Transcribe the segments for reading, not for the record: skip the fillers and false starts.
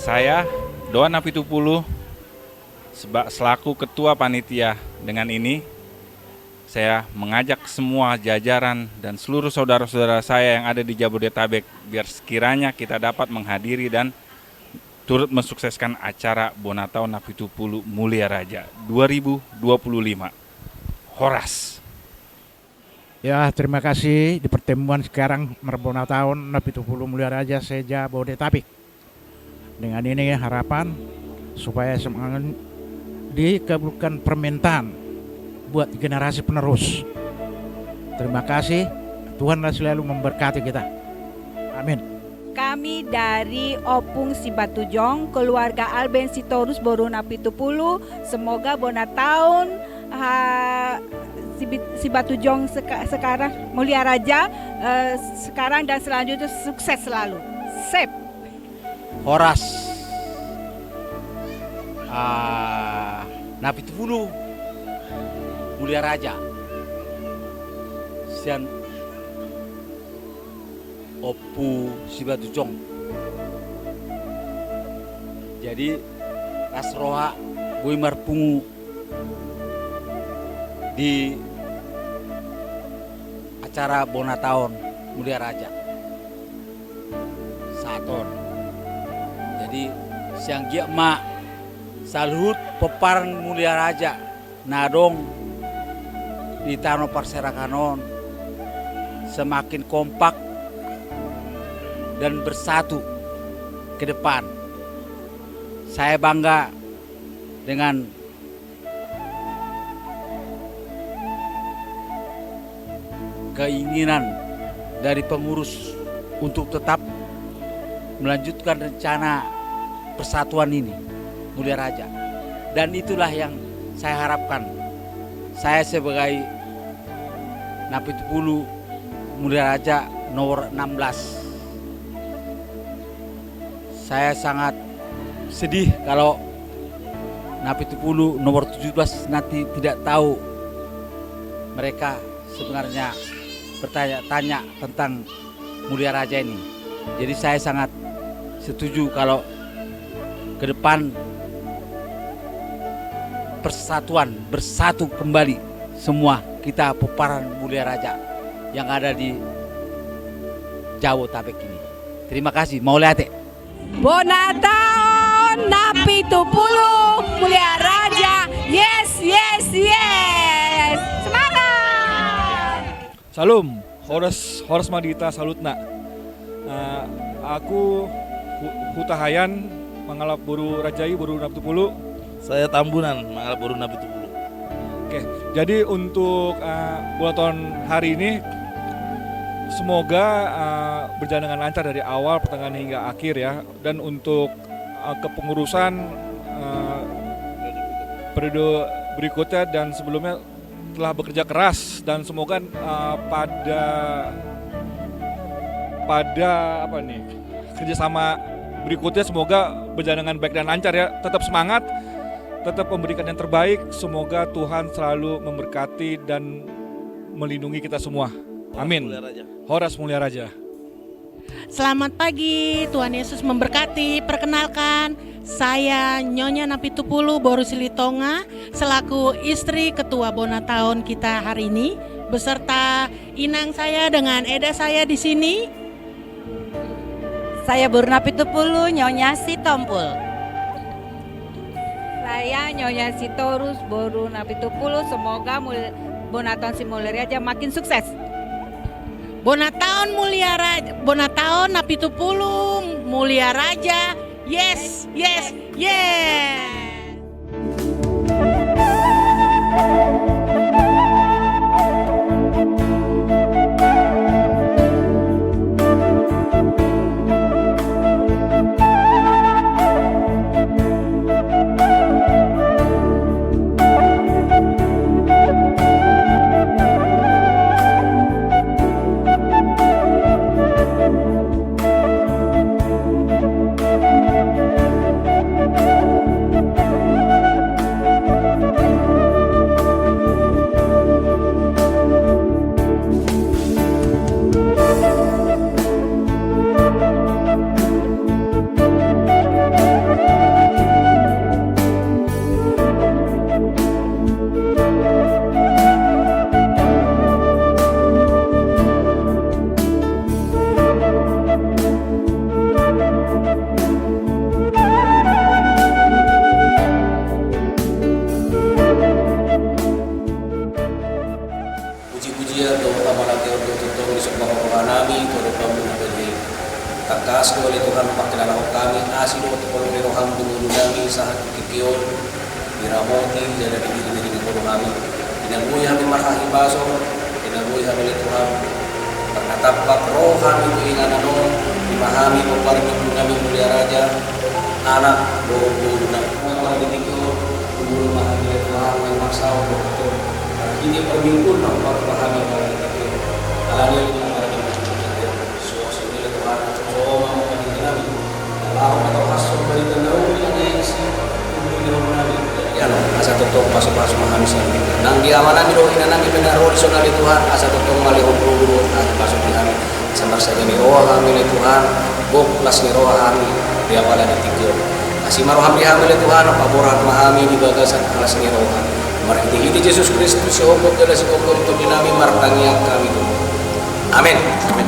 Saya, Doan Apitupulu, selaku Ketua Panitia, dengan ini saya mengajak semua jajaran dan seluruh saudara-saudara saya yang ada di Jabodetabek biar sekiranya kita dapat menghadiri dan turut mensukseskan acara Bonatau Napitupulu Mulia Raja 2025. Horas. Ya, terima kasih di pertemuan sekarang Bonatau Napitupulu Mulia Raja Seja Jabodetabek. Dengan ini harapan supaya semangat dikabulkan permintaan buat generasi penerus. Terima kasih, Tuhanlah selalu memberkati kita. Amin. Kami dari Opung Sibatujong, keluarga Alben Sitorus Boru Napitupulu, semoga Bonatau Sibatujong sekarang Mulia Raja sekarang dan selanjutnya sukses selalu. Sip. Horas Napitupulu Mulia Raja Sian Opu Sibatujong. Jadi Kasroha Bui Marpungu di acara Bonatau Mulia Raja Saton. Jadi siang gia mak salut peparan Mulia Raja nadong di Tano Parserakanon semakin kompak dan bersatu ke depan. Saya bangga dengan keinginan dari pengurus untuk tetap melanjutkan rencana persatuan ini Mulia Raja, dan itulah yang saya harapkan. Saya sebagai Napitupulu Mulia Raja nomor 16, saya sangat sedih kalau Napitupulu nomor 17 nanti tidak tahu mereka sebenarnya bertanya-tanya tentang Mulia Raja ini. Jadi saya sangat setuju kalau ke depan persatuan bersatu kembali semua kita peparan Mulia Raja yang ada di Jabodetabek ini. Terima kasih, mau lihat Bonatau Napitupulu Mulia Raja. Yes, yes, yes. Semangat. Salam, Horas Madita Salutna. Aku Hutahayan Mangalap Boru Rajai Boru Napitupulu. Saya Tambunan Mangalap Boru Napitupulu. Oke, jadi untuk Bonatau hari ini semoga berjalan dengan lancar dari awal, pertengahan hingga akhir ya. Dan untuk kepengurusan periode berikutnya dan sebelumnya telah bekerja keras, dan semoga pada kerjasama berikutnya semoga berjalan dengan baik dan lancar ya. Tetap semangat, tetap memberikan yang terbaik. Semoga Tuhan selalu memberkati dan melindungi kita semua. Amin. Horas Mulia Raja. Selamat pagi, Tuhan Yesus memberkati. Perkenalkan, saya Nyonya Napitupulu Boru Silitonga selaku istri Ketua Bona tahun kita hari ini beserta inang saya dengan Eda saya di sini. Saya Boru Napitupulu Nyonya Sitompul. Saya Nyonya Sitorus Boru Napitupulu. Semoga Bona tahun si Mulia Raja makin sukses. Bona tahun Mulia Raja, Bona tahun Napitupulu Mulia Raja. Yes, yes, yes. Puji-pujian doa amanat untuk tuntun di sebuah rohani untuk kamu bagi takas oleh Tuhan pakai roh kami asih untuk kolom roham dulu kami saat kikion diramoti jadi diri kolom kami tidak boleh kami marahi baso tidak boleh kami Tuhan karena tapak roham itu ingat non dimahami peparing dulu kami Mulia Raja anak dulu kami kalau dikikion dulu mahami Tuhan yang maksa untuk ini perminggu nampak pahami pada kita alanya ini akan dimaksudkan suasana ini Tuhan semua mau kami lalu atau hasil dari tendau yang isi umum nabi ya no asa tutup pasuk-pasuk memahami sendiri nang diamanan di rohina nang benar sonal Tuhan asa tutup malih hubung pasuk di kami samar saja ni roh kami Tuhan bok las ni roh kami dia pada ditikir asih maroham di kami Tuhan apa borat memahami di bagasan las ni roh kami mari kita Yesus Kristus seombok dan seombok untuk dinami martangnya kami itu. Amin. Amin.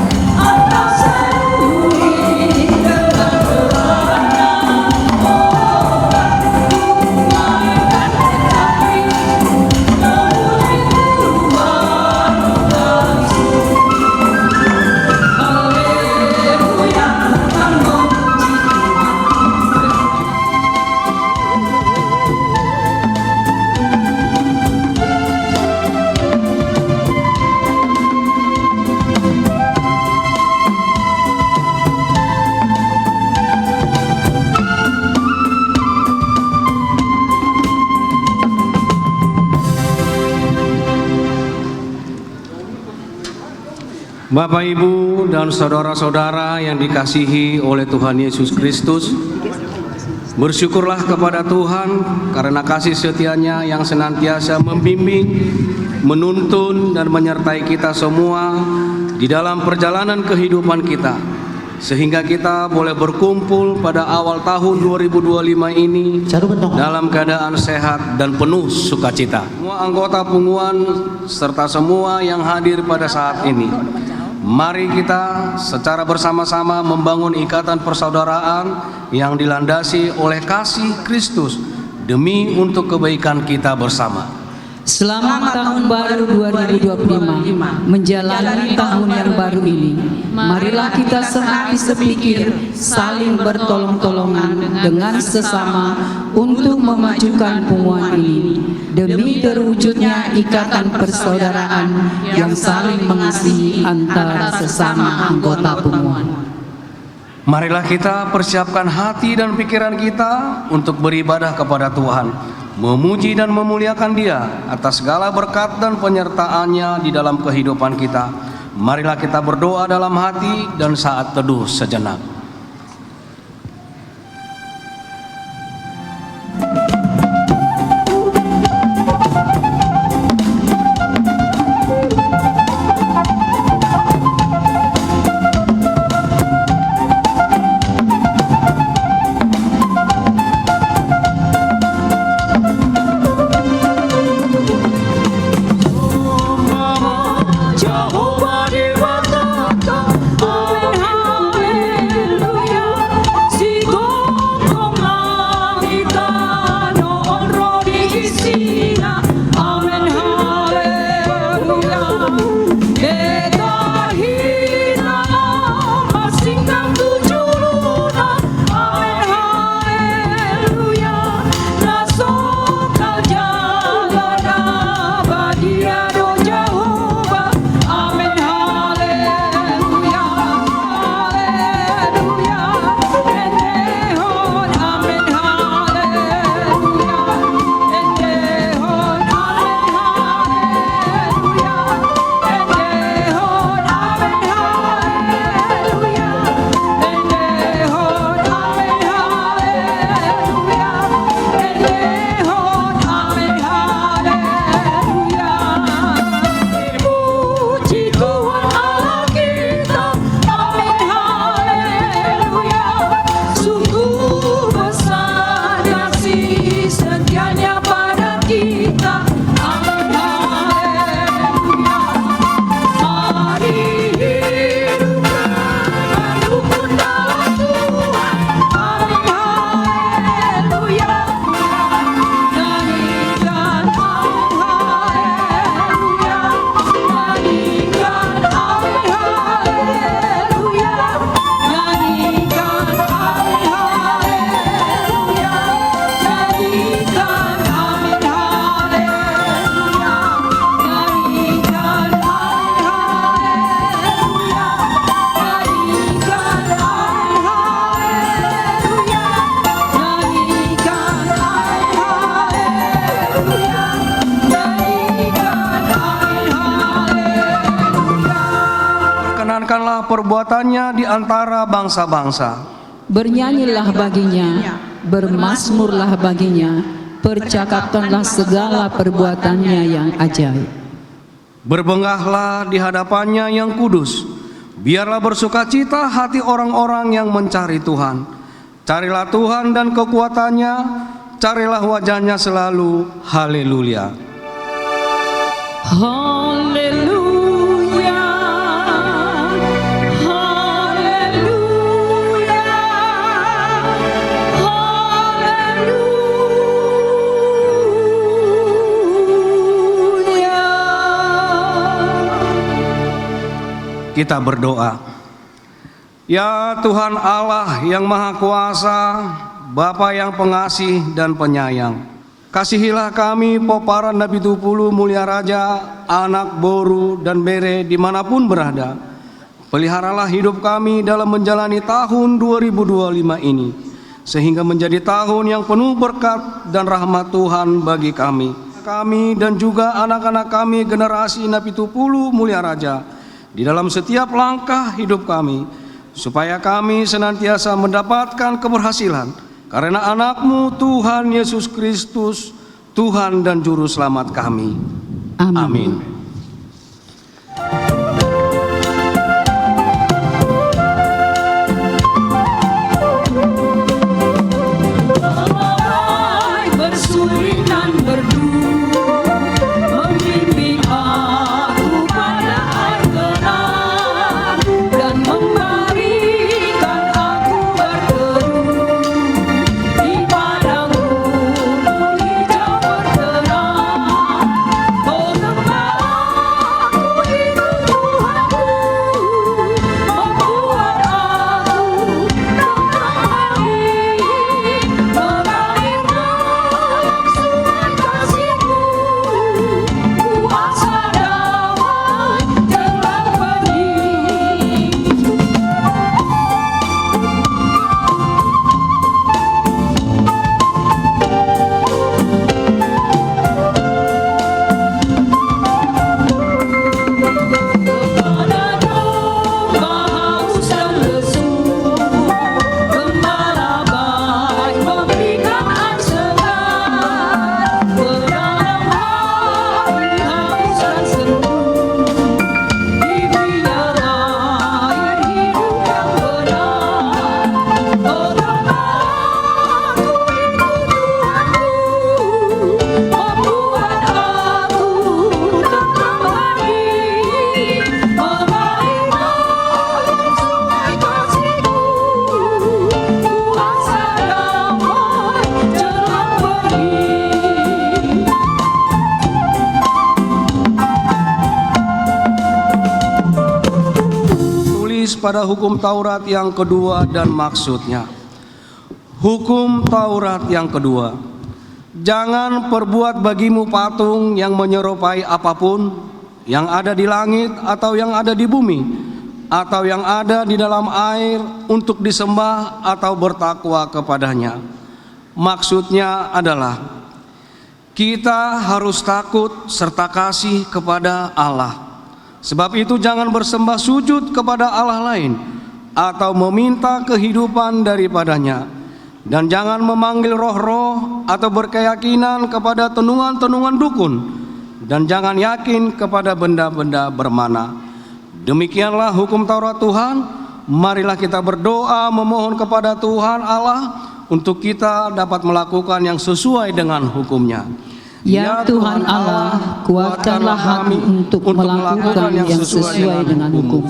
Bapak, Ibu, dan saudara-saudara yang dikasihi oleh Tuhan Yesus Kristus, bersyukurlah kepada Tuhan karena kasih setianya yang senantiasa membimbing, menuntun, dan menyertai kita semua di dalam perjalanan kehidupan kita, sehingga kita boleh berkumpul pada awal tahun 2025 ini dalam keadaan sehat dan penuh sukacita. Semua anggota Punguan serta semua yang hadir pada saat ini, mari kita secara bersama-sama membangun ikatan persaudaraan yang dilandasi oleh kasih Kristus demi untuk kebaikan kita bersama. Selamat tahun baru 2025, menjalani tahun yang baru ini. Marilah kita sehati sepikir, saling bertolong-tolongan dengan sesama untuk memajukan Punguan ini, demi terwujudnya ikatan persaudaraan yang saling mengasihi antara sesama anggota Punguan. Marilah kita persiapkan hati dan pikiran kita untuk beribadah kepada Tuhan, memuji dan memuliakan Dia atas segala berkat dan penyertaannya di dalam kehidupan kita. Marilah kita berdoa dalam hati dan saat teduh sejenak. Ceritakanlah perbuatannya di antara bangsa-bangsa. Bernyanyilah baginya, bermazmurlah baginya, percakapkanlah segala perbuatannya yang ajaib. Berbenggahlah di hadapannya yang kudus. Biarlah bersukacita hati orang-orang yang mencari Tuhan. Carilah Tuhan dan kekuatannya, carilah wajahnya selalu. Haleluya. Haleluya, haleluya, haleluya. Kita berdoa. Ya Tuhan Allah yang Maha Kuasa, Bapa yang pengasih dan penyayang, kasihilah kami Poparan Nabi Tupulu Mulia Raja, anak Boru dan Bere dimanapun berada. Peliharalah hidup kami dalam menjalani tahun 2025 ini, sehingga menjadi tahun yang penuh berkat dan rahmat Tuhan bagi kami dan juga anak-anak kami generasi Nabi Tupulu Mulia Raja di dalam setiap langkah hidup kami, supaya kami senantiasa mendapatkan keberhasilan karena anak-Mu Tuhan Yesus Kristus, Tuhan dan Juru Selamat kami. Amin. Pada hukum Taurat yang kedua dan maksudnya. Hukum Taurat yang kedua. Jangan perbuat bagimu patung yang menyerupai apapun yang ada di langit atau yang ada di bumi atau yang ada di dalam air untuk disembah atau bertakwa kepadanya. Maksudnya adalah kita harus takut serta kasih kepada Allah. Sebab itu jangan bersembah sujud kepada Allah lain atau meminta kehidupan daripadanya. Dan jangan memanggil roh-roh atau berkeyakinan kepada tenungan-tenungan dukun. Dan jangan yakin kepada benda-benda bermana. Demikianlah hukum Taurat Tuhan. Marilah kita berdoa memohon kepada Tuhan Allah untuk kita dapat melakukan yang sesuai dengan hukumnya. Ya Tuhan Allah, kuatkanlah kami untuk melakukan yang sesuai dengan hukum.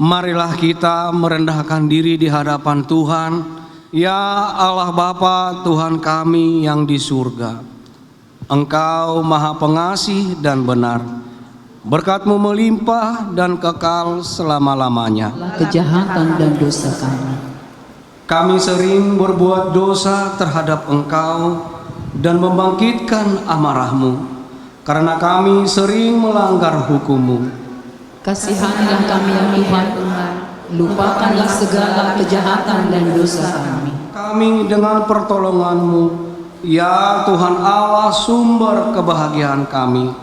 Marilah kita merendahkan diri di hadapan Tuhan, ya Allah Bapa Tuhan kami yang di surga. Engkau Maha Pengasih dan benar, berkat-Mu melimpah dan kekal selama-lamanya. Kejahatan dan dosa kami. Kami sering berbuat dosa terhadap Engkau dan membangkitkan amarah-Mu, karena kami sering melanggar hukum-Mu. Kasihanilah kami ya Tuhan, lupakanlah segala kejahatan dan dosa kami. Kami dengan pertolongan-Mu, ya Tuhan Allah sumber kebahagiaan kami,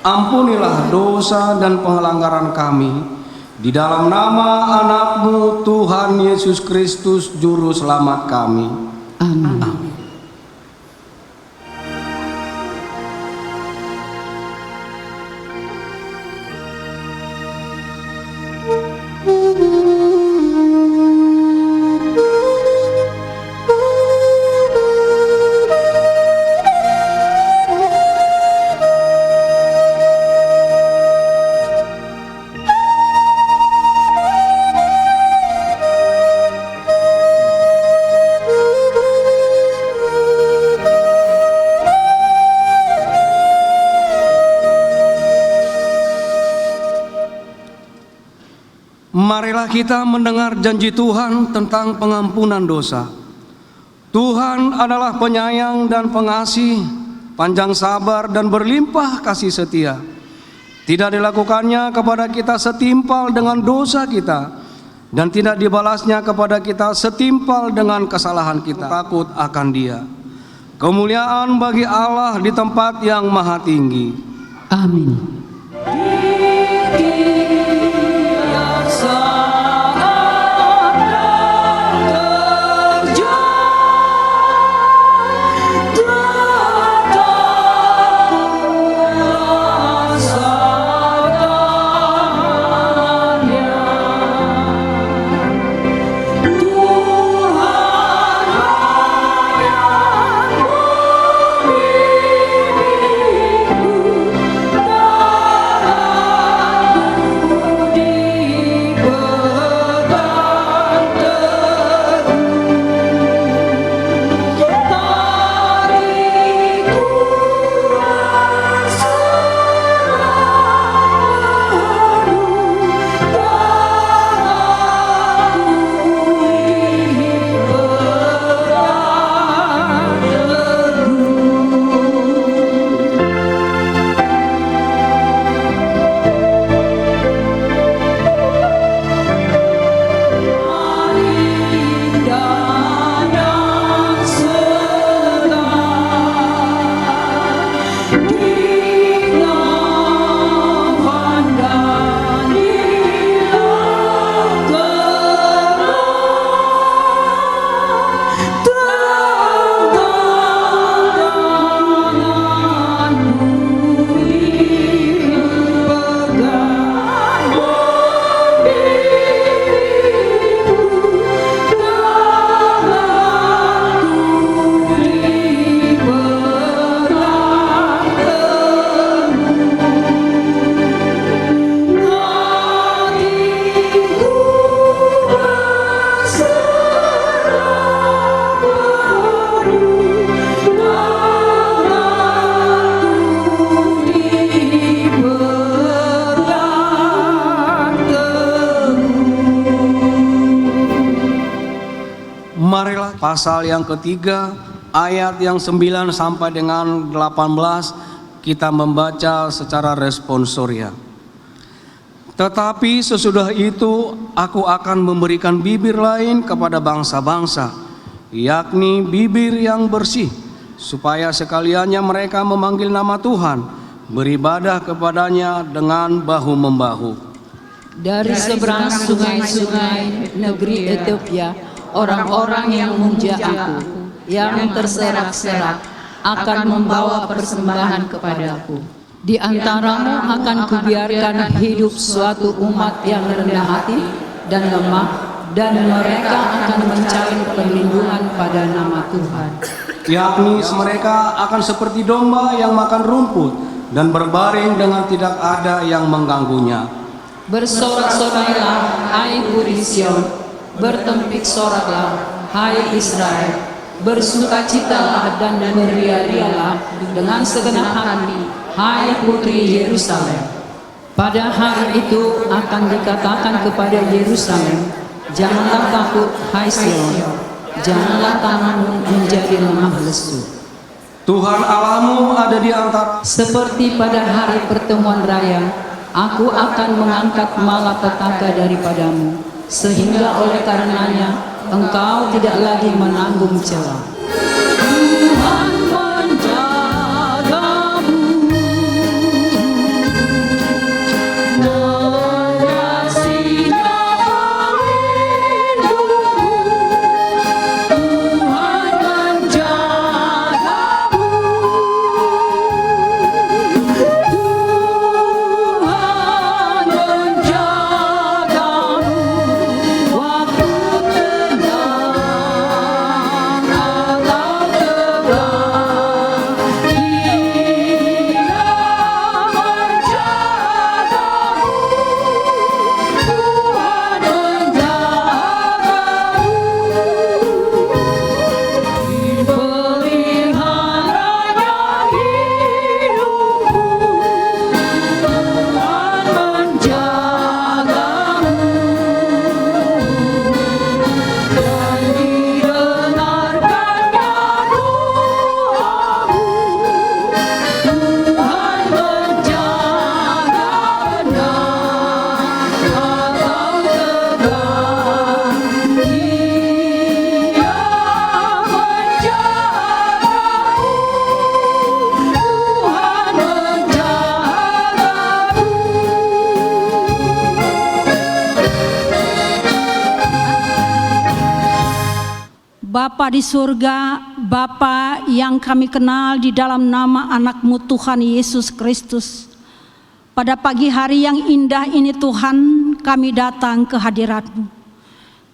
ampunilah dosa dan pelanggaran kami, di dalam nama anak-Mu Tuhan Yesus Kristus Juru Selamat kami. Amin. Amin. Marilah kita mendengar janji Tuhan tentang pengampunan dosa. Tuhan adalah penyayang dan pengasih, panjang sabar dan berlimpah kasih setia. Tidak dilakukannya kepada kita setimpal dengan dosa kita, dan tidak dibalasnya kepada kita setimpal dengan kesalahan kita. Takut akan Dia. Kemuliaan bagi Allah di tempat yang maha tinggi. Amin. Marilah pasal yang ketiga, ayat yang 9 sampai dengan 18 kita membaca secara responsoria. Tetapi sesudah itu aku akan memberikan bibir lain kepada bangsa-bangsa, yakni bibir yang bersih, supaya sekaliannya mereka memanggil nama Tuhan, beribadah kepadanya dengan bahu-membahu. Dari seberang sungai-sungai negeri Ethiopia, orang-orang yang memuja aku, yang terserak-serak, akan membawa persembahan kepadaku. Di antaramu akan kubiarkan hidup suatu umat yang rendah hati dan lemah, dan mereka akan mencari perlindungan pada nama Tuhan. Yakni mereka akan seperti domba yang makan rumput dan berbaring dengan tidak ada yang mengganggunya. Bersorak-sorailah, hai putri Sion, bertempik soraklah, hai Israel. Bersukacitalah dan beria-rialah dengan segenap hati, hai putri Yerusalem. Pada hari itu akan dikatakan kepada Yerusalem, janganlah takut, hai Sion, janganlah tanganmu menjadi lemah lesu. Tuhan Allahmu ada di antara. Seperti pada hari pertemuan raya, aku akan mengangkat malapetaka daripadamu, sehingga oleh karenanya engkau tidak lagi menanggung celah. Tuhan menjagamu, mengasihinya melindungimu. Tuhan menjagamu, Tuhan menjagamu waktu Bapa di surga, Bapa yang kami kenal di dalam nama anak-Mu Tuhan Yesus Kristus. Pada pagi hari yang indah ini Tuhan, kami datang ke hadirat-Mu.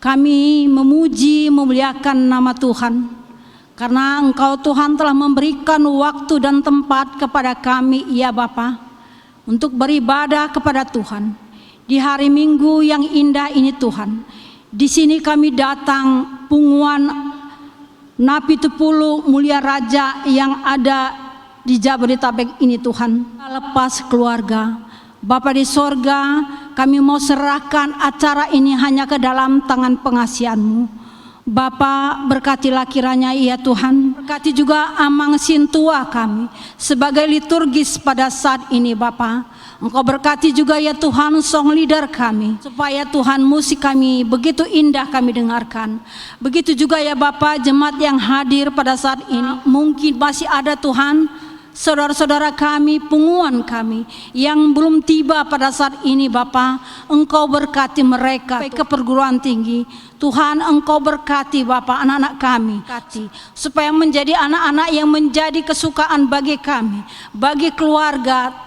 Kami memuji, memuliakan nama Tuhan. Karena Engkau Tuhan telah memberikan waktu dan tempat kepada kami, ya Bapa, untuk beribadah kepada Tuhan. Di hari Minggu yang indah ini Tuhan, di sini kami datang Punguan Napi Tupulu Mulia Raja yang ada di Jabodetabek ini Tuhan. Lepas keluarga, Bapa di sorga, kami mau serahkan acara ini hanya ke dalam tangan pengasihan-Mu. Bapa, berkatilah kiranya ya Tuhan. Berkati juga Amang Sintua kami sebagai liturgis pada saat ini Bapa. Engkau berkati juga ya Tuhan song leader kami, supaya Tuhan musik kami begitu indah kami dengarkan. Begitu juga ya Bapa jemaat yang hadir pada saat ini. Mungkin masih ada Tuhan saudara-saudara kami, punguan kami yang belum tiba pada saat ini Bapa. Engkau berkati mereka ke perguruan tinggi. Tuhan Engkau berkati Bapa anak-anak kami, supaya menjadi anak-anak yang menjadi kesukaan bagi kami, bagi keluarga,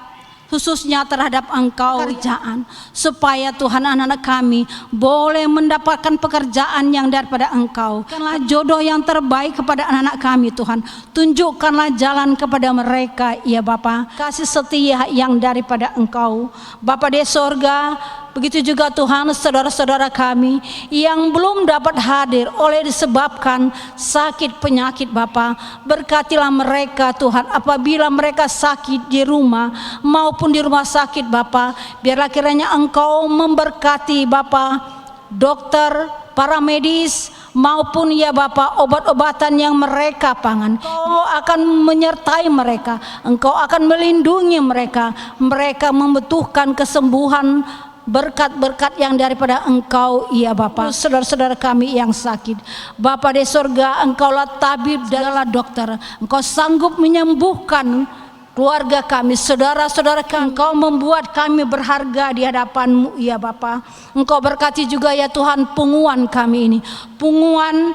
khususnya terhadap Engkau pekerjaan, supaya Tuhan anak-anak kami boleh mendapatkan pekerjaan yang daripada Engkau. Berikanlah jodoh yang terbaik kepada anak-anak kami Tuhan. Tunjukkanlah jalan kepada mereka ya Bapa. Kasih setia yang daripada Engkau Bapa di sorga. Begitu juga Tuhan saudara-saudara kami yang belum dapat hadir oleh disebabkan sakit penyakit Bapa. Berkatilah mereka Tuhan apabila mereka sakit di rumah maupun di rumah sakit Bapa. Biarlah kiranya Engkau memberkati Bapa, dokter, para medis maupun ya Bapa obat-obatan yang mereka pangan. Engkau akan menyertai mereka, Engkau akan melindungi mereka. Mereka membutuhkan kesembuhan, berkat-berkat yang daripada Engkau ya Bapa. Saudara-saudara kami yang sakit Bapa di sorga, Engkaulah tabib dan dokter. Engkau sanggup menyembuhkan keluarga kami, saudara-saudara kami. Engkau membuat kami berharga di hadapan-Mu ya Bapa. Engkau berkati juga ya Tuhan punguan kami ini, punguan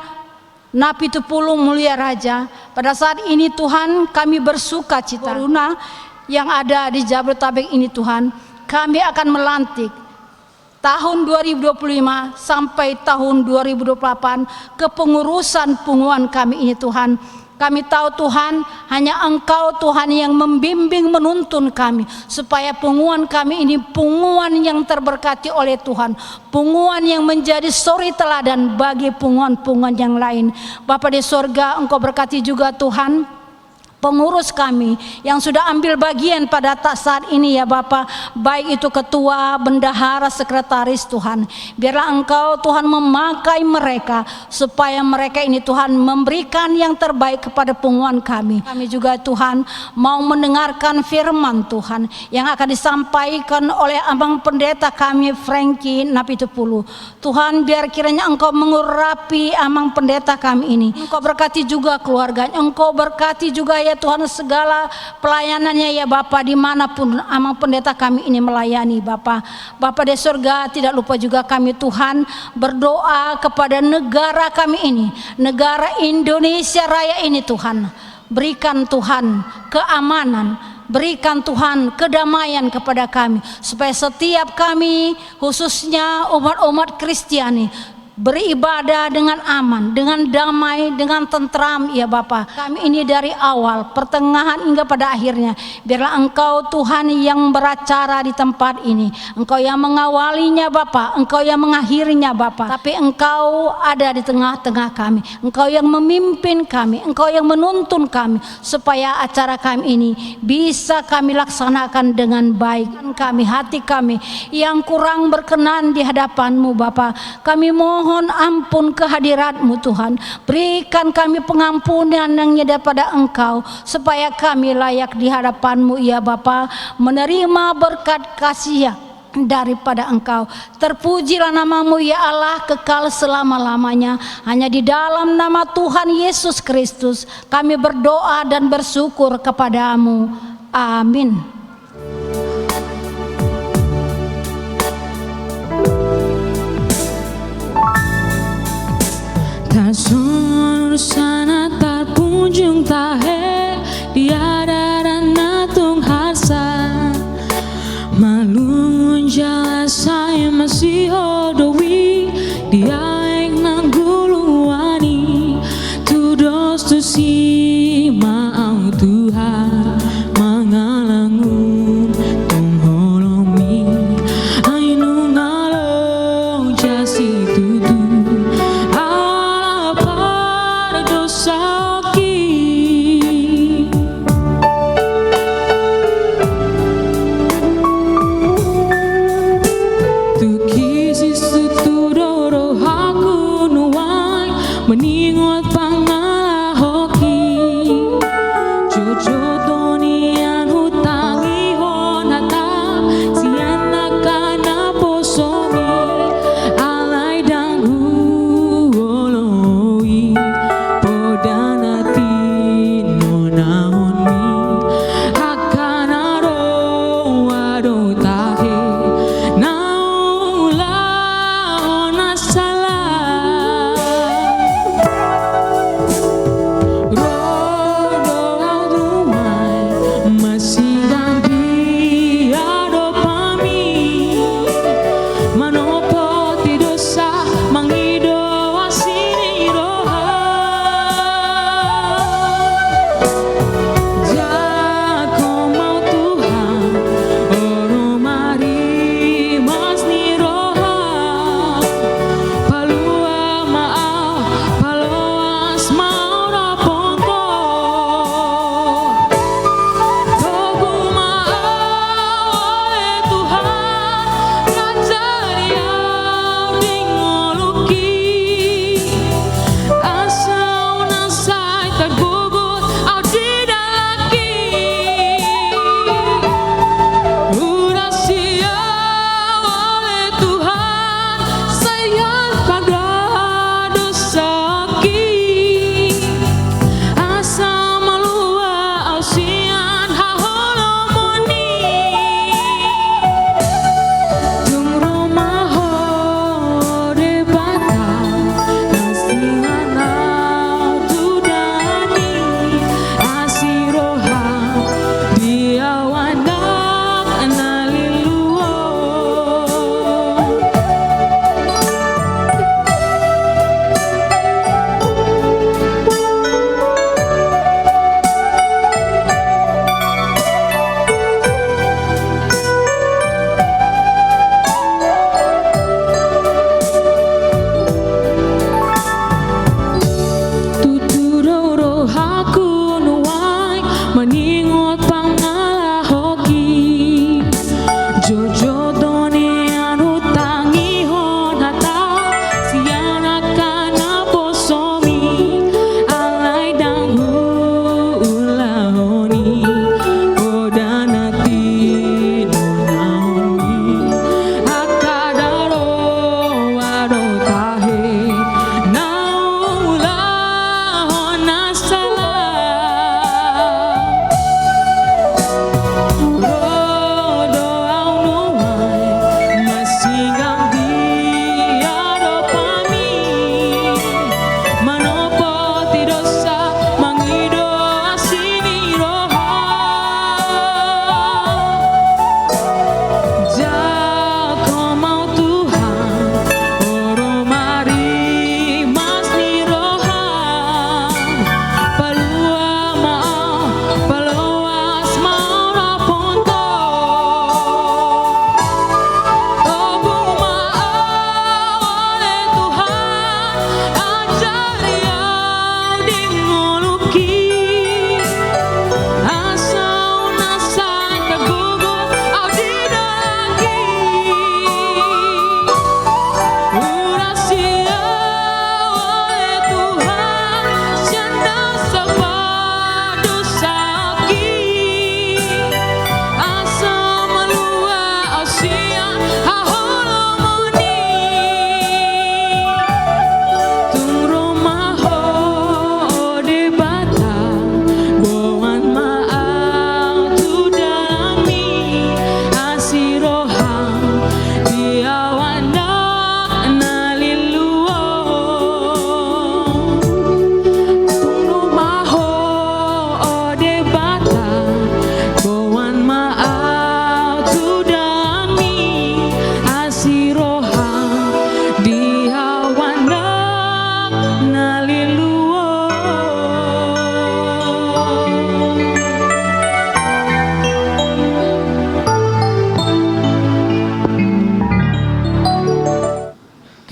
Napi Tupulu Mulia Raja. Pada saat ini Tuhan kami bersuka cita Corona yang ada di Jabodetabek ini Tuhan. Kami akan melantik tahun 2025 sampai tahun 2028 kepengurusan punguan kami ini Tuhan. Kami tahu Tuhan, hanya Engkau Tuhan yang membimbing menuntun kami, supaya punguan kami ini punguan yang terberkati oleh Tuhan, punguan yang menjadi suri teladan bagi punguan-punguan yang lain. Bapa di sorga, Engkau berkati juga Tuhan pengurus kami yang sudah ambil bagian pada saat ini ya Bapa, baik itu ketua, bendahara, sekretaris Tuhan. Biarlah Engkau Tuhan memakai mereka, supaya mereka ini Tuhan memberikan yang terbaik kepada punguan kami. Kami juga Tuhan mau mendengarkan firman Tuhan yang akan disampaikan oleh Abang Pendeta kami Frankie Napitupulu. Tuhan, biar kiranya Engkau mengurapi Abang Pendeta kami ini. Engkau berkati juga keluarganya, Engkau berkati juga ya Tuhan segala pelayanannya ya Bapa, dimanapun Amang Pendeta kami ini melayani Bapa. Bapa di surga, tidak lupa juga kami Tuhan berdoa kepada negara kami ini, negara Indonesia Raya ini Tuhan. Berikan Tuhan keamanan, berikan Tuhan kedamaian kepada kami, supaya setiap kami khususnya umat-umat Kristiani beribadah dengan aman, dengan damai, dengan tentram ya Bapa. Kami ini dari awal, pertengahan hingga pada akhirnya, biarlah Engkau Tuhan yang beracara di tempat ini, Engkau yang mengawalinya Bapa, Engkau yang mengakhirinya Bapa, tapi Engkau ada di tengah-tengah kami, Engkau yang memimpin kami, Engkau yang menuntun kami, supaya acara kami ini bisa kami laksanakan dengan baik. Kami, hati kami yang kurang berkenan di hadapan-Mu Bapa, kami mohon ampun kehadirat-Mu Tuhan. Berikan kami pengampunan yang daripada Engkau, supaya kami layak di hadapan-Mu ya Bapa, menerima berkat kasih daripada Engkau. Terpujilah nama-Mu ya Allah kekal selama-lamanya. Hanya di dalam nama Tuhan Yesus Kristus kami berdoa dan bersyukur kepada-Mu. Amin. Tak sungur sana tak kunjung tahe tiada dana tung harsa malungun jala saya masih hodowi dia yang nangguluani tu dos tu si mau Tuhan mengalangun tung holomi ainu ngalong jasi tutu meningot pangalah hoki jojo donian hutangi honata siana kana posomi alai danggu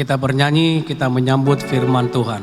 kita bernyanyi, kita menyambut firman Tuhan.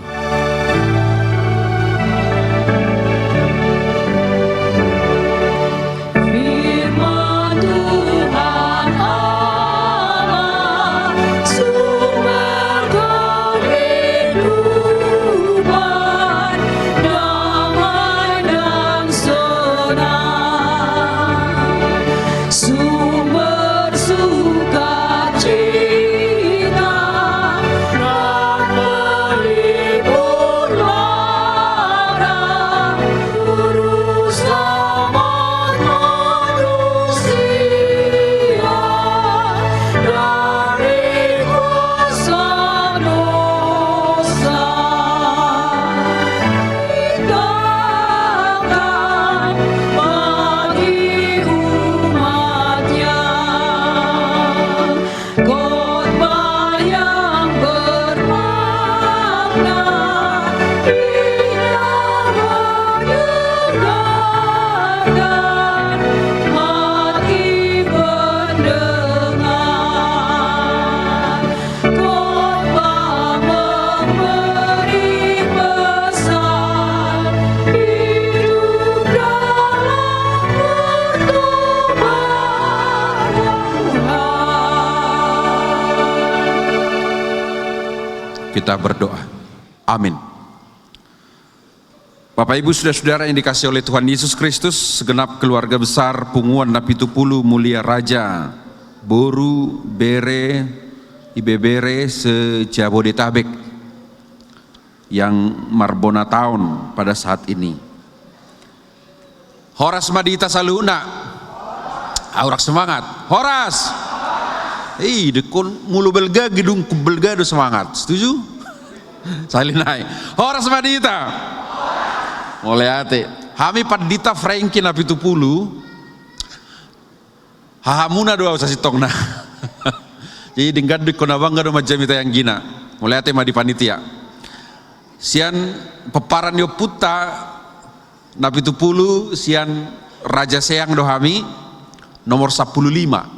Kita berdoa. Amin. Bapak Ibu saudara-saudara yang dikasihi oleh Tuhan Yesus Kristus, segenap keluarga besar Punguan Napitupulu Mulia Raja Boru Bere Ibebere se-Jabodetabek yang Marbona Town pada saat ini. Horas Madita Saluna. Aurak semangat. Horas. Dekon mulu belga gedung belga do semangat. Setuju? Salinai. Horas Madita. Mulai ate. Hami Padita Franky Napitupulu. Hahamuna doa usah sitongna. Jadi dengar di konabangga do majamita yang gina. Mulai ate madi panitia. Sian peparan yo puta Napitupulu sian Raja Seang do hami nomor 15.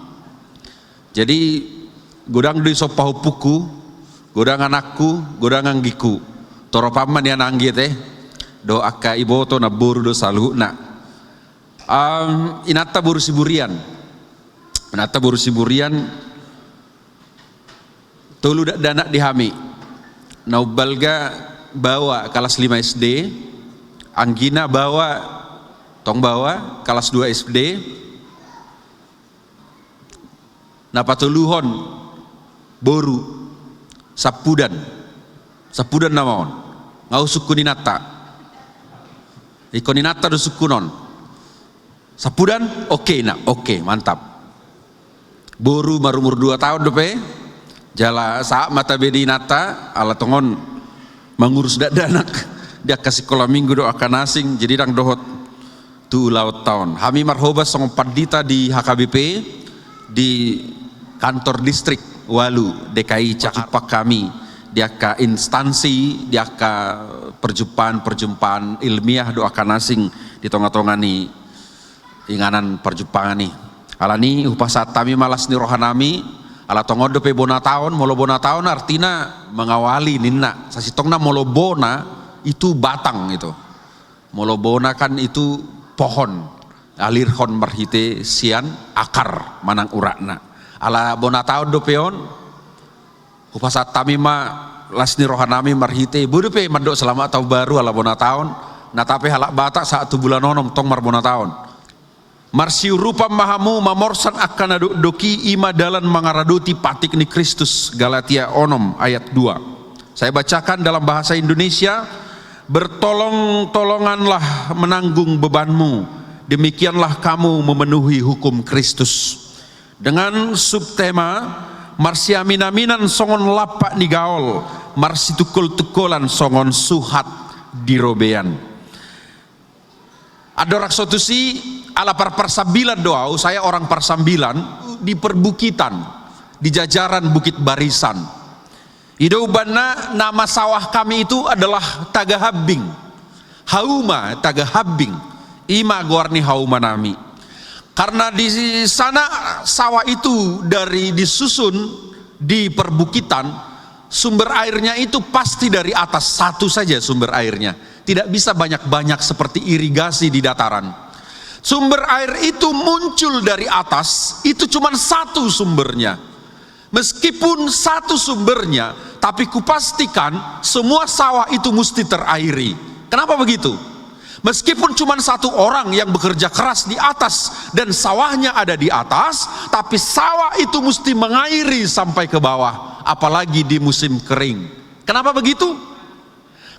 Jadi godang di sopahu puku, godang anakku, godang anggiku. Toro paman yang anggi teh, do aka iboto na boru do salu na. Inata boru siburian, tolu danak dihami. Naubalga bawa kelas 5 SD, Anggina bawa kelas 2 SD. Napatuluhon boru sapudan namaon ngau sukuninata ikoninata do sukunon sapudan oke mantap boru marumur 2 tahun dope jala saat mata bedi nata ala tongon mengurus danak dia kasih sekolah minggu do akan asing jadi dang dohot tu laut tahun hami marhobas song Padita di HKBP di kantor distrik Walu DKI Cakupak kami dia ke instansi dia ke perjumpaan ilmiah doakan asing di tonga-tonga ni inganan perjumpaan ni alani upasat kami malas ni rohanami ala tongon dope bona tahun molo bona tahun artinya mengawali nina sasitongna molo bona itu batang itu molo bona kan itu pohon alirhon marhite sian akar manang urakna ala bona tahun dopeon upasat tamima lasni rohanami marhite burupe mandok selamat tahun baru ala bona tahun natape halak batak 1 bulan onom tong mar bona tahun marsiu rupa mahamu mamorsan akan doki ima dalan mangaraduti patik ni Kristus Galatia onom ayat 2. Saya bacakan dalam bahasa Indonesia, bertolong-tolonganlah menanggung bebanmu, demikianlah kamu memenuhi hukum Kristus. Dengan subtema marsiaminaminan songon lapak ni gaol, marsi tukul-tukulan songon suhat dirobean. Adorak sotusi ala parsambilan doau, saya orang Parsambilan di perbukitan, di jajaran Bukit Barisan. Idobana nama sawah kami itu adalah Tagahabing. Hauma Tagahabing. Ima guarni hauma nami. Karena di sana sawah itu dari disusun di perbukitan sumber airnya itu pasti dari atas, satu saja sumber airnya. Tidak bisa banyak-banyak seperti irigasi di dataran. Sumber air itu muncul dari atas, itu cuma satu sumbernya. Meskipun satu sumbernya, tapi kupastikan semua sawah itu mesti terairi. Kenapa begitu? Meskipun cuma satu orang yang bekerja keras di atas dan sawahnya ada di atas, tapi sawah itu mesti mengairi sampai ke bawah, apalagi di musim kering. Kenapa begitu?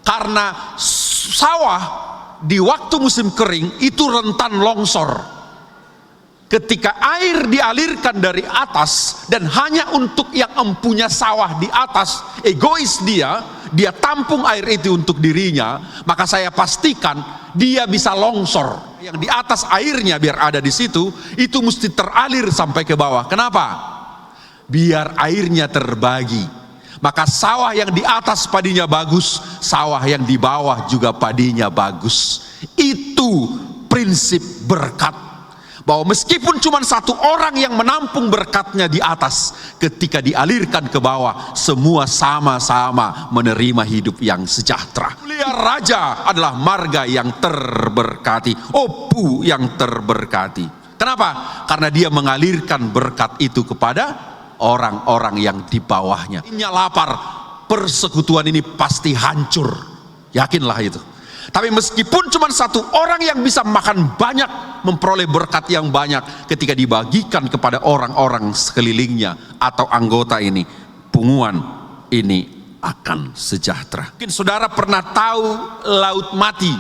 Karena sawah di waktu musim kering itu rentan longsor. Ketika air dialirkan dari atas dan hanya untuk yang empunya sawah di atas, egois dia tampung air itu untuk dirinya, maka saya pastikan dia bisa longsor. Yang di atas airnya biar ada di situ, itu mesti teralir sampai ke bawah. Kenapa? Biar airnya terbagi. Maka sawah yang di atas padinya bagus, sawah yang di bawah juga padinya bagus. Itu prinsip berkat. Bahwa meskipun cuma satu orang yang menampung berkatnya di atas, ketika dialirkan ke bawah, semua sama-sama menerima hidup yang sejahtera. Mulia Raja adalah marga yang terberkati, Opu yang terberkati. Kenapa? Karena dia mengalirkan berkat itu kepada orang-orang yang di bawahnya. Ini lapar, persekutuan ini pasti hancur, yakinlah itu. Tapi meskipun cuma satu orang yang bisa makan banyak, memperoleh berkat yang banyak, ketika dibagikan kepada orang-orang sekelilingnya atau anggota ini, punguan ini akan sejahtera. Mungkin saudara pernah tahu laut mati.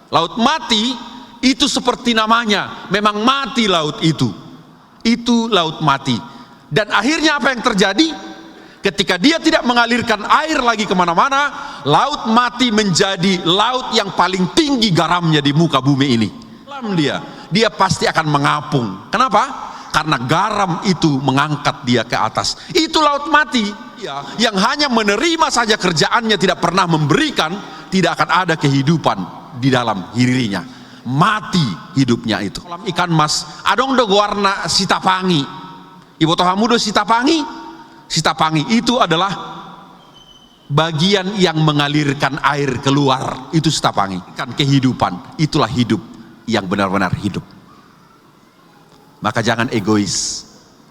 Laut mati itu seperti namanya, memang mati laut itu. Itu laut mati. Dan akhirnya apa yang terjadi? Ketika dia tidak mengalirkan air lagi kemana-mana, laut mati menjadi laut yang paling tinggi garamnya di muka bumi ini. Dia pasti akan mengapung. Kenapa? Karena garam itu mengangkat dia ke atas. Itu laut mati yang hanya menerima saja kerjaannya, tidak pernah memberikan, tidak akan ada kehidupan di dalam dirinya. Mati hidupnya itu. Kolam ikan mas, adong do warna sitapangi. Ibu tohamudo sitapangi. Sitapangi itu adalah bagian yang mengalirkan air keluar, itu sitapangi. Kan kehidupan, itulah hidup yang benar-benar hidup. Maka jangan egois,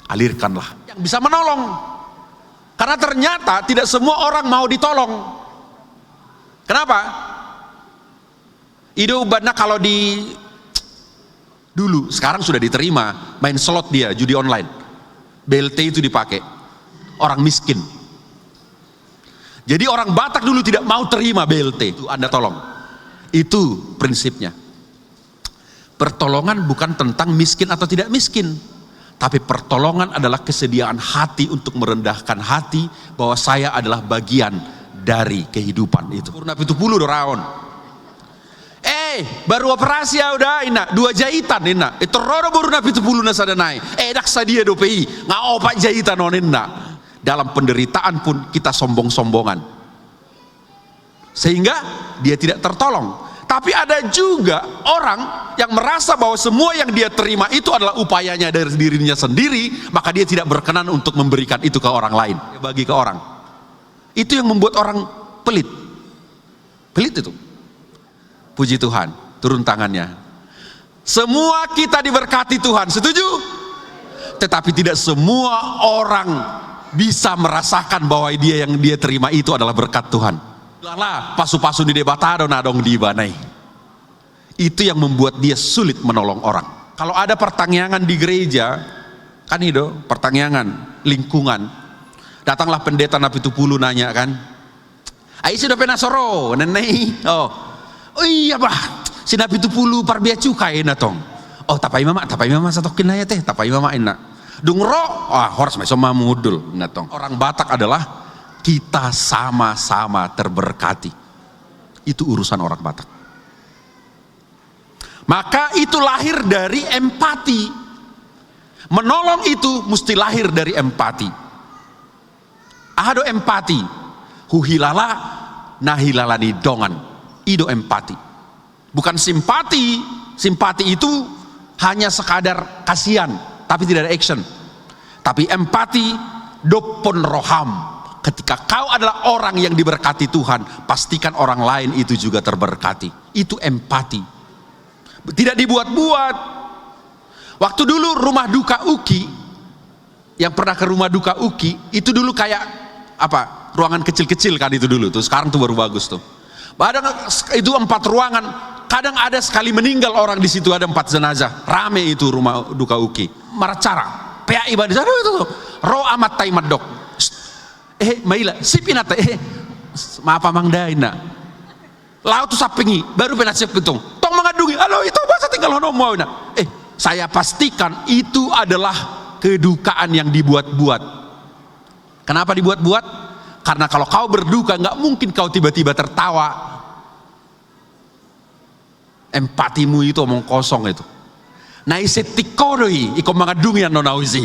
alirkanlah yang bisa menolong. Karena ternyata tidak semua orang mau ditolong. Kenapa? Ide ubahnya kalau dulu, sekarang sudah diterima, main slot dia, judi online. BLT itu dipakai. Orang miskin. Jadi orang Batak dulu tidak mau terima BLT, itu Anda tolong. Itu prinsipnya. Pertolongan bukan tentang miskin atau tidak miskin, tapi pertolongan adalah kesediaan hati untuk merendahkan hati bahwa saya adalah bagian dari kehidupan itu. Purna 70 doraon. Baru operasi ya udah ina 2 jahitan ina. Itu rodo baru na 70 na sadanai. Dak sadia do pi. Ngaopak jahitan onenna. Dalam penderitaan pun kita sombong-sombongan, sehingga dia tidak tertolong. Tapi ada juga orang yang merasa bahwa semua yang dia terima itu adalah upayanya dari dirinya sendiri, maka dia tidak berkenan untuk memberikan itu ke orang lain, bagi ke orang. Itu yang membuat orang pelit. Pelit itu. Puji Tuhan, turun tangannya. Semua kita diberkati Tuhan, setuju? Tetapi tidak semua orang bisa merasakan bahwa yang dia terima itu adalah berkat Tuhan. Lah pasu-pasu di debatado nadong di banai. Itu yang membuat dia sulit menolong orang. Kalau ada pertanyaan di gereja, kan itu pertanyaan lingkungan. Datanglah pendeta Napi Tupulu nanya kan, "Ai sudah pernah soro nenei?" Oh iya bah, si Napi Tupulu par bea cukai natong. Oh tapai mama satokin aja teh, tapai mama enak. Dungro, harus masuk mamudul natong. Orang Batak adalah kita sama-sama terberkati. Itu urusan orang Batak. Maka itu lahir dari empati. Menolong itu mesti lahir dari empati. Ado empati, huhilala nahilalani dongan. Ido empati. Bukan simpati. Simpati itu hanya sekadar kasihan, tapi tidak ada action. Tapi empati dopon roham, ketika kau adalah orang yang diberkati Tuhan, pastikan orang lain itu juga terberkati. Itu empati. Tidak dibuat-buat. Waktu dulu rumah duka UKI, yang pernah ke rumah duka UKI, itu dulu kayak apa? Ruangan kecil-kecil kan itu dulu tuh. Sekarang tuh baru bagus tuh. Kadang itu 4 ruangan. Kadang ada sekali meninggal orang di situ, ada 4 jenazah. Rame itu rumah duka UKI. Maracara, PAI di sana itu tuh. Ro amat tai madok. Maila, sipinata maaf Mang Daina. Laut tuh sapingi, baru penasihat betung. Tong mengadungi, halo itu bahasa tinggal hono mau. Saya pastikan itu adalah kedukaan yang dibuat-buat. Kenapa dibuat-buat? Karena kalau kau berduka, nggak mungkin kau tiba-tiba tertawa. Empatimu itu omong kosong itu. Nah isetikodoi, iko mengadungi yang nonauzi.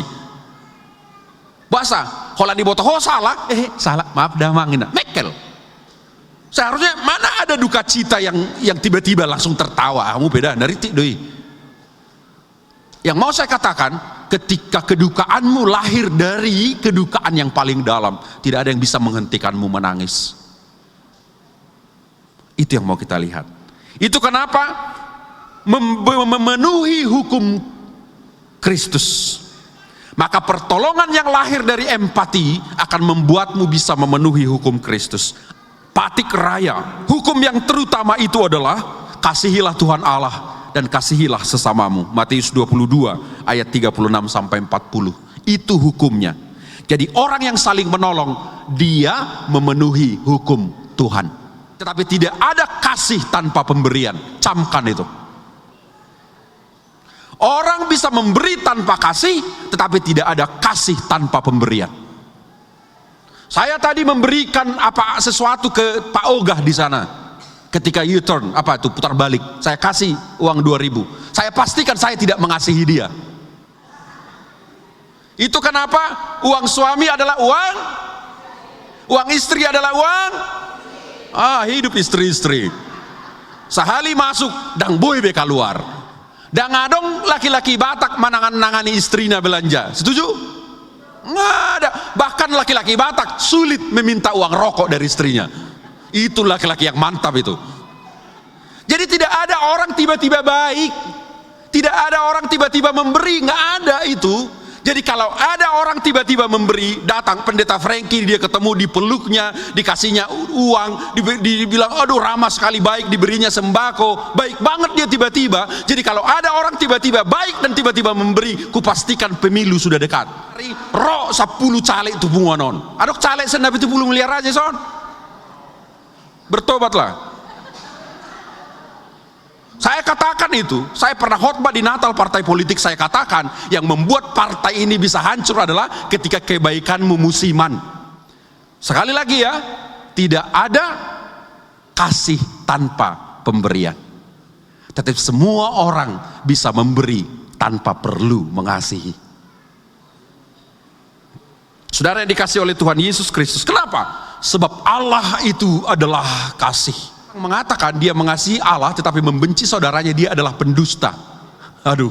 Bahasa, kalau dibotoh salah, salah, maaf dah mangina, mekel. Seharusnya mana ada duka cita yang tiba-tiba langsung tertawa, kamu beda dari doi. Yang mau saya katakan, ketika kedukaanmu lahir dari kedukaan yang paling dalam, tidak ada yang bisa menghentikanmu menangis. Itu yang mau kita lihat. Itu kenapa memenuhi hukum Kristus. Maka pertolongan yang lahir dari empati akan membuatmu bisa memenuhi hukum Kristus. Patik raya, hukum yang terutama itu adalah kasihilah Tuhan Allah dan kasihilah sesamamu. Matius 22 ayat 36 sampai 40. Itu hukumnya. Jadi orang yang saling menolong, dia memenuhi hukum Tuhan. Tetapi tidak ada kasih tanpa pemberian. Camkan itu. Orang bisa memberi tanpa kasih, tetapi tidak ada kasih tanpa pemberian. Saya tadi memberikan sesuatu ke Pak Ogah di sana. Ketika U-turn, putar balik. Saya kasih uang 2.000. Saya pastikan saya tidak mengasihi dia. Itu kenapa uang suami adalah uang istri adalah uang. Hidup istri-istri. Sahali masuk, dang boy beka luar. Dan ngadong laki-laki Batak manangan-nangani istrinya belanja. Setuju? Nggak ada. Bahkan laki-laki Batak sulit meminta uang rokok dari istrinya. Itu laki-laki yang mantap itu. Jadi tidak ada orang tiba-tiba baik. Tidak ada orang tiba-tiba memberi. Nggak ada itu. Jadi kalau ada orang tiba-tiba memberi, datang pendeta Frankie, dia ketemu, dipeluknya, dikasihnya uang, dibilang aduh ramah sekali, baik, diberinya sembako, baik banget dia tiba-tiba. Jadi kalau ada orang tiba-tiba baik dan tiba-tiba memberi, kupastikan pemilu sudah dekat. Roh 10 caleg itu bungonon. Adok caleg senap itu 10 miliar aja son. Bertobatlah. Saya katakan itu, saya pernah khotbah di Natal partai politik, saya katakan yang membuat partai ini bisa hancur adalah ketika kebaikanmu musiman. Sekali lagi ya, tidak ada kasih tanpa pemberian. Tetapi semua orang bisa memberi tanpa perlu mengasihi. Saudara yang dikasihi oleh Tuhan Yesus Kristus, kenapa? Sebab Allah itu adalah kasih. Mengatakan dia mengasihi Allah tetapi membenci saudaranya, dia adalah pendusta. Aduh,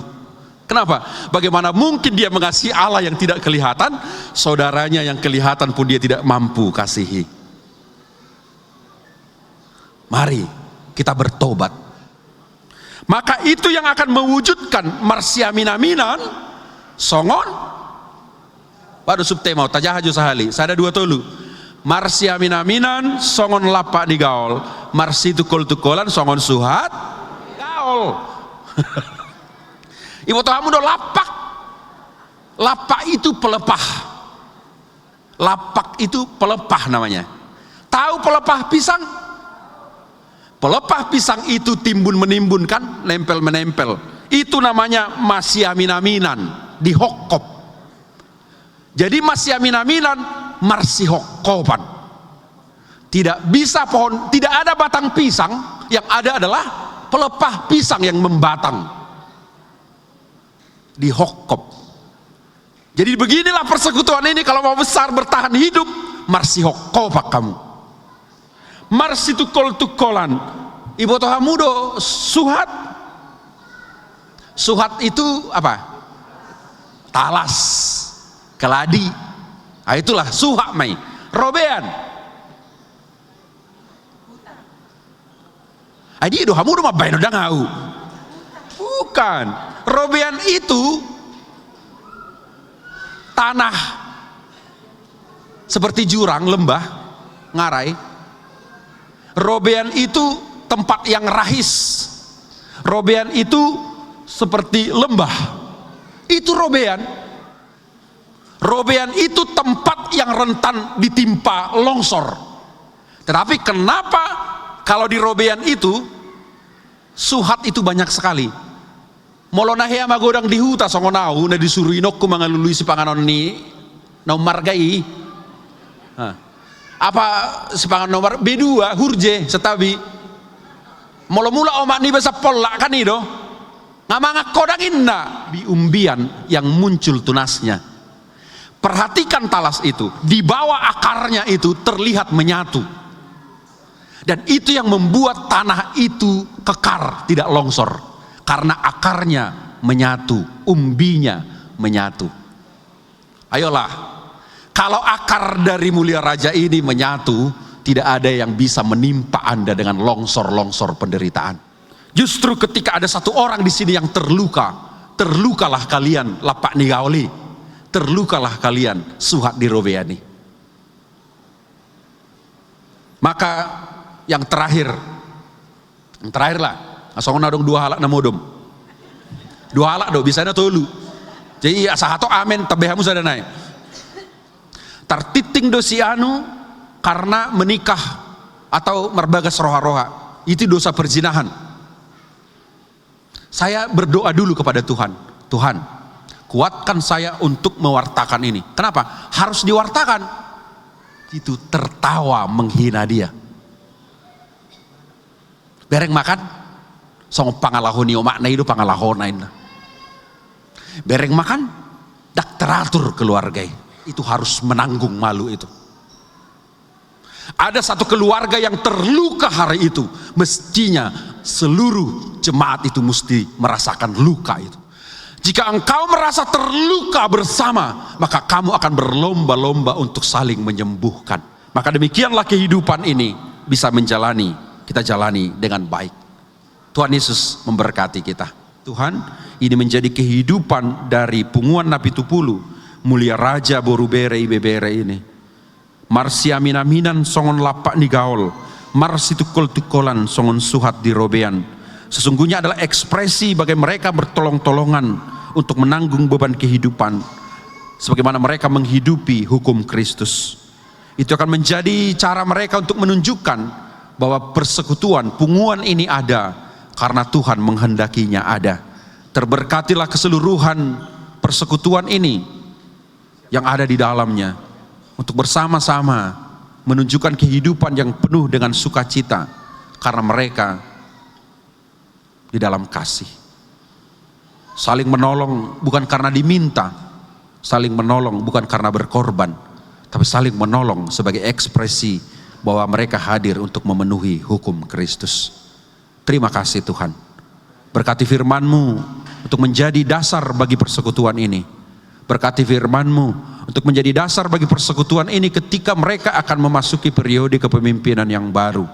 kenapa? Bagaimana mungkin dia mengasihi Allah yang tidak kelihatan, saudaranya yang kelihatan pun dia tidak mampu kasihi. Mari kita bertobat. Maka itu yang akan mewujudkan marsiaminaminan songon. Waduh subtema tajahaju sahali. Saya ada 2 tolu. Marsiaminaminan songon lapak di gaul, marsi tukul-tukulan songon suhat gaul. Ibu tahu do lapak itu pelepah. Lapak itu pelepah namanya. Tahu pelepah pisang? Pelepah pisang itu timbun menimbun kan, nempel menempel. Itu namanya marsiaminaminan, dihokop. Jadi marsiaminaminan marsihokopan. Tidak bisa pohon, tidak ada batang pisang, yang ada adalah pelepah pisang yang membatang. Dihokop. Jadi beginilah persekutuan ini kalau mau besar bertahan hidup, marsihokopak kamu. Marsitukol-tukolan. Ibu tohamudo suhat. Suhat itu apa? Talas. Keladi. Nah, itulah suhak mai. Robean. Adi itu hamu rumah bayi udah ngau. Bukan. Robean itu tanah seperti jurang, lembah, ngarai. Robean itu tempat yang rahis. Robean itu seperti lembah. Itu Robean. Robean itu tempat yang rentan ditimpa longsor. Tetapi kenapa kalau di Robean itu suhat itu banyak sekali? Molonahea magodang di huta songonau na disuruh inokku mangalului si panganon ni nau margai. Apa si panganon nomor B2 hurje setabi. Mula-mula omak ni basa polak kan itu. Ngamanga kodangin na biumbian yang muncul tunasnya. Perhatikan talas itu, di bawah akarnya itu terlihat menyatu. Dan itu yang membuat tanah itu kekar, tidak longsor. Karena akarnya menyatu, umbinya menyatu. Ayolah, kalau akar dari Mulia Raja ini menyatu, tidak ada yang bisa menimpa Anda dengan longsor-longsor penderitaan. Justru ketika ada satu orang di sini yang terluka, terlukalah kalian lapak nigaoli, terlukalah kalian suhat di Robeani. Maka yang terakhirlah, asongon dong dua halak namodom, dua halak do bisanya tolu. Jadi asa hato amen tabehamu sada naik. Tartiting dosi anu karena menikah atau merbagas roha-roha itu dosa perzinahan. Saya berdoa dulu kepada Tuhan, Tuhan kuatkan saya untuk mewartakan ini. Kenapa? Harus diwartakan. Itu tertawa menghina dia. Bereng makan, song pangalahoni o makna itu pangalahonain. Bereng makan, dak teratur keluarga itu harus menanggung malu itu. Ada satu keluarga yang terluka hari itu, mestinya seluruh jemaat itu mesti merasakan luka itu. Jika engkau merasa terluka bersama, maka kamu akan berlomba-lomba untuk saling menyembuhkan. Maka demikianlah kehidupan ini bisa kita jalani dengan baik. Tuhan Yesus memberkati kita. Tuhan, ini menjadi kehidupan dari punguan Napi Tupulu, Mulia Raja Borubere Ibebere ini. Marsi aminaminan songon lapak ni gaol, marsi tukol-tukolan songon suhat di Robean. Sesungguhnya adalah ekspresi bagi mereka bertolong-tolongan untuk menanggung beban kehidupan, sebagaimana mereka menghidupi hukum Kristus. Itu akan menjadi cara mereka untuk menunjukkan bahwa persekutuan, punguan ini ada karena Tuhan menghendakinya ada. Terberkatilah keseluruhan persekutuan ini yang ada di dalamnya, untuk bersama-sama menunjukkan kehidupan yang penuh dengan sukacita karena mereka di dalam kasih. Saling menolong bukan karena diminta, saling menolong bukan karena berkorban, tapi saling menolong sebagai ekspresi bahwa mereka hadir untuk memenuhi hukum Kristus. Terima kasih Tuhan. Berkati firman-Mu untuk menjadi dasar bagi persekutuan ini. Berkati firman-Mu untuk menjadi dasar bagi persekutuan ini ketika mereka akan memasuki periode kepemimpinan yang baru.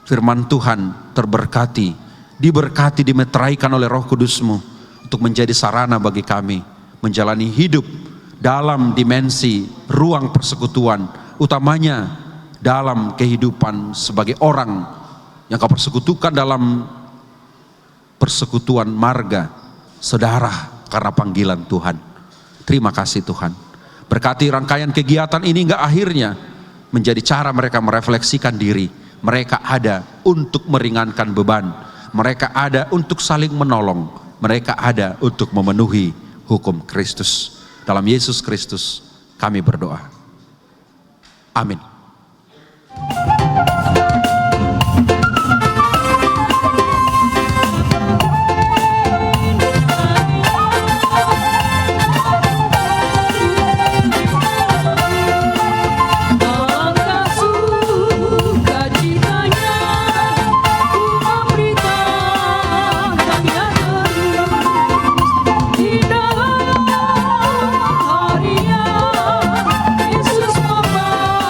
Firman Tuhan terberkati, diberkati, dimeteraikan oleh Roh Kudus-Mu untuk menjadi sarana bagi kami menjalani hidup dalam dimensi ruang persekutuan, utamanya dalam kehidupan sebagai orang yang Kau persekutukan dalam persekutuan marga, saudara karena panggilan Tuhan. Terima kasih Tuhan. Berkati rangkaian kegiatan ini hingga akhirnya menjadi cara mereka merefleksikan diri. Mereka ada untuk meringankan beban. Mereka ada untuk saling menolong. Mereka ada untuk memenuhi hukum Kristus. Dalam Yesus Kristus kami berdoa. Amin. Yesus membawa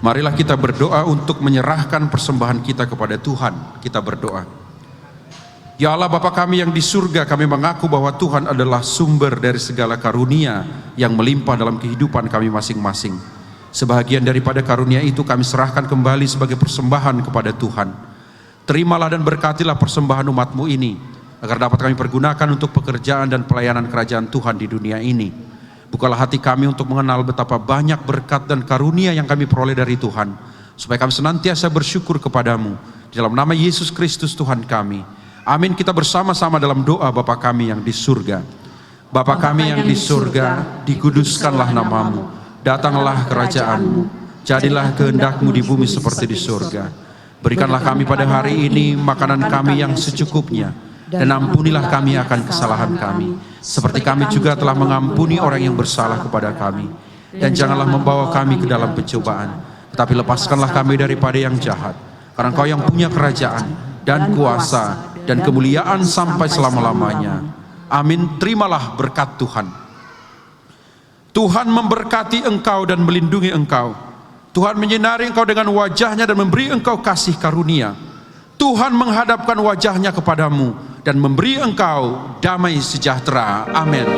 Marilah kita berdoa untuk menyerahkan persembahan kita kepada Tuhan. Kita berdoa. Ya Allah Bapa kami yang di surga, kami mengaku bahwa Tuhan adalah sumber dari segala karunia yang melimpah dalam kehidupan kami masing-masing. Sebahagian daripada karunia itu kami serahkan kembali sebagai persembahan kepada Tuhan. Terimalah dan berkatilah persembahan umat-Mu ini, agar dapat kami pergunakan untuk pekerjaan dan pelayanan kerajaan Tuhan di dunia ini. Bukalah hati kami untuk mengenal betapa banyak berkat dan karunia yang kami peroleh dari Tuhan, supaya kami senantiasa bersyukur kepadamu. Di dalam nama Yesus Kristus Tuhan kami. Amin. Kita bersama-sama dalam doa Bapa kami yang di surga. Bapa kami yang di surga, dikuduskanlah namamu. Datanglah kerajaanmu. Jadilah kehendak-Mu di bumi seperti di surga. Berikanlah kami pada hari ini makanan kami yang secukupnya. Dan ampunilah kami akan kesalahan kami, seperti kami juga telah mengampuni orang yang bersalah kepada kami. Dan janganlah membawa kami ke dalam pencobaan, tetapi lepaskanlah kami daripada yang jahat. Karena Engkau yang punya kerajaan dan kuasa dan kemuliaan sampai selama-lamanya. Amin. Terimalah berkat Tuhan. Tuhan memberkati engkau dan melindungi engkau. Tuhan menyinari engkau dengan wajahnya dan memberi engkau kasih karunia. Tuhan menghadapkan wajahnya kepadamu dan memberi engkau damai sejahtera. Amin.